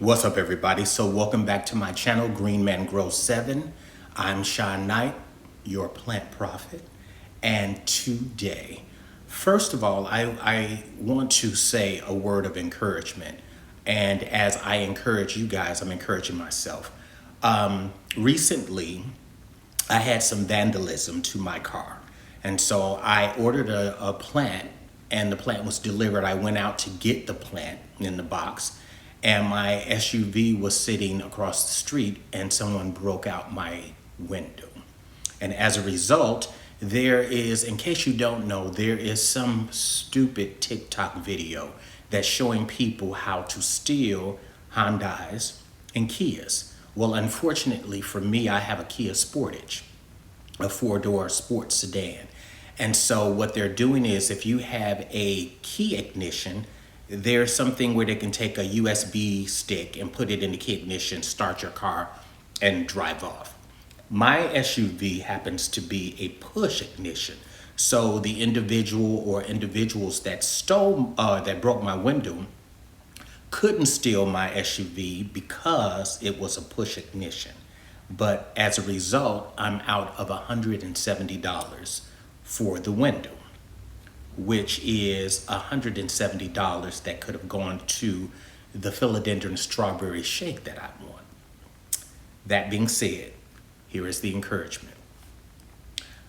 What's up, everybody? So welcome back to my channel, Green Man Grows 7. I'm Sean Knight, your plant prophet. And today, first of all, I want to say a word of encouragement. And as I encourage you guys, I'm encouraging myself. Recently, I had some vandalism to my car. And so I ordered a plant, and the plant was delivered. I went out to get the plant in the box, and my SUV was sitting across the street, and someone broke out my window. And as a result, there is, in case you don't know, there is some stupid TikTok video that's showing people how to steal Hyundais and Kias. Well, unfortunately for me, I have a Kia Sportage, a four-door sports sedan. And so what they're doing is, if you have a key ignition, there's something where they can take a USB stick and put it in the key ignition, start your car, and drive off. My SUV happens to be a push ignition. So the individual or individuals that that broke my window couldn't steal my SUV because it was a push ignition. But as a result, I'm out of $170 for the window, which is $170 that could have gone to the Philodendron strawberry shake that I want. That being said, here is the encouragement.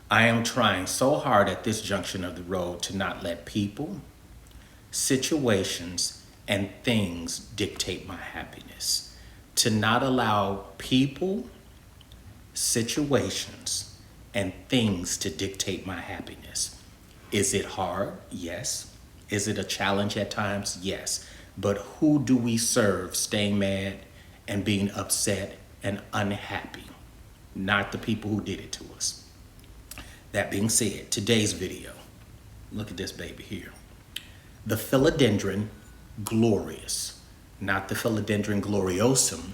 I am trying so hard at this junction of the road to not let people, situations, and things dictate my happiness. To not allow people, situations, and things to dictate my happiness. Is it hard? Yes. Is it a challenge at times? Yes. But who do we serve staying mad and being upset and unhappy? Not the people who did it to us. That being said, today's video, look at this baby here. The Philodendron Glorious, not the Philodendron Gloriosum,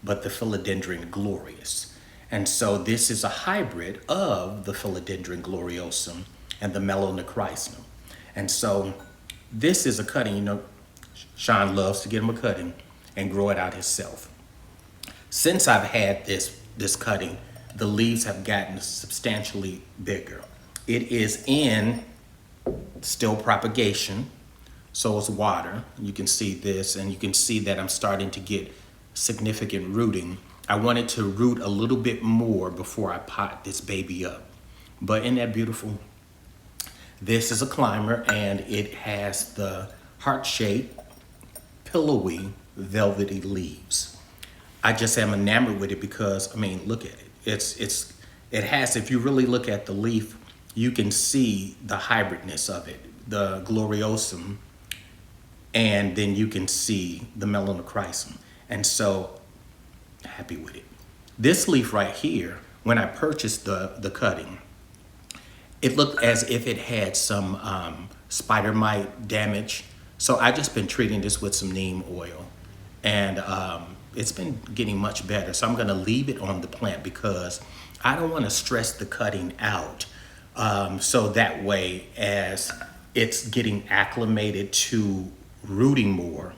but the Philodendron Glorious. And so this is a hybrid of the Philodendron Gloriosum and the Melonochrysum. And so this is a cutting, you know, Sean loves to get him a cutting and grow it out himself. Since I've had this cutting, the leaves have gotten substantially bigger. It is in still propagation, so it's water. You can see this, and you can see that I'm starting to get significant rooting. I wanted to root a little bit more before I pot this baby up. But isn't that beautiful? This is a climber, and it has the heart-shaped, pillowy, velvety leaves. I just am enamored with it because, I mean, look at it. It has, if you really look at the leaf, you can see the hybridness of it, the Gloriosum, and then you can see the Melonochrysum. And so, happy with it. This leaf right here, when I purchased the cutting, it looked as if it had some spider mite damage. So I just been treating this with some neem oil, and it's been getting much better. So I'm gonna leave it on the plant because I don't wanna stress the cutting out. So that way, as it's getting acclimated to rooting more,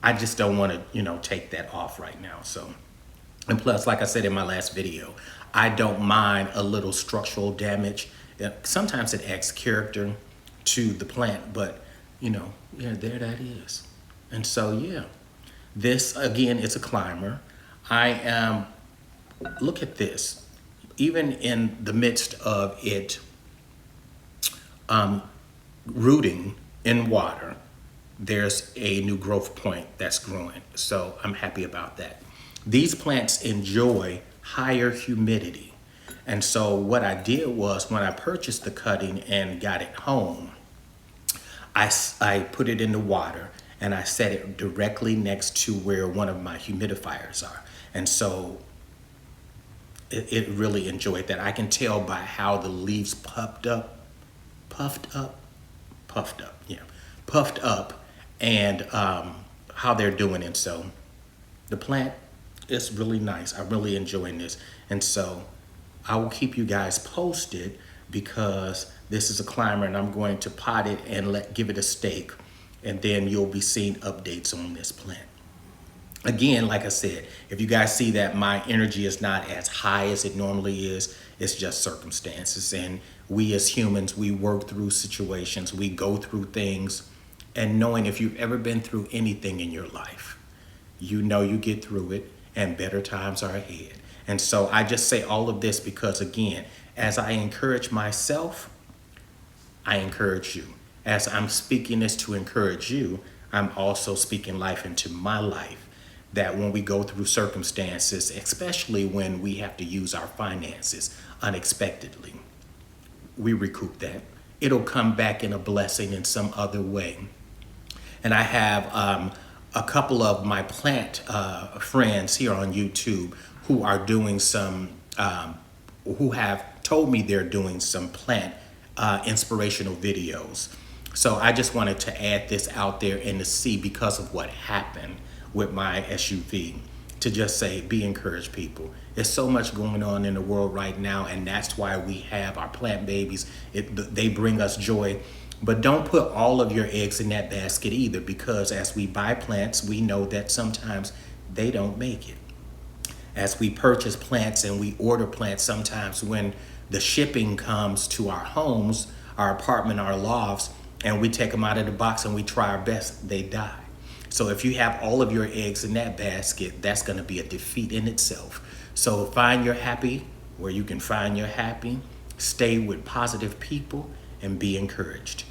I just don't wanna, take that off right now. So, and plus, like I said in my last video, I don't mind a little structural damage. Sometimes it adds character to the plant, but yeah, there that is. And so, yeah, this again is a climber. Look at this. Even in the midst of it rooting in water, there's a new growth point that's growing. So I'm happy about that. These plants enjoy higher humidity. And so what I did was, when I purchased the cutting and got it home, I put it in the water and I set it directly next to where one of my humidifiers are. And so it really enjoyed that. I can tell by how the leaves puffed up, and how they're doing it. So the plant is really nice. I'm really enjoying this. And so I will keep you guys posted, because this is a climber and I'm going to pot it and give it a stake, and then you'll be seeing updates on this plant. Again, like I said, if you guys see that my energy is not as high as it normally is, it's just circumstances. And we as humans, we work through situations, we go through things. And knowing if you've ever been through anything in your life, you know you get through it and better times are ahead. And so I just say all of this because, again, as I encourage myself, I encourage you. As I'm speaking this to encourage you, I'm also speaking life into my life. That when we go through circumstances, especially when we have to use our finances unexpectedly, we recoup that. It'll come back in a blessing in some other way. And I have a couple of my plant friends here on YouTube who are doing who have told me they're doing some plant inspirational videos. So I just wanted to add this out there and to see, because of what happened with my SUV, to just say, be encouraged, people. There's so much going on in the world right now, and that's why we have our plant babies. They bring us joy. But don't put all of your eggs in that basket either, because as we buy plants, we know that sometimes they don't make it. As we purchase plants and we order plants, sometimes when the shipping comes to our homes, our apartment, our lofts, and we take them out of the box and we try our best, they die. So if you have all of your eggs in that basket, that's going to be a defeat in itself. So find your happy where you can find your happy. Stay with positive people and be encouraged.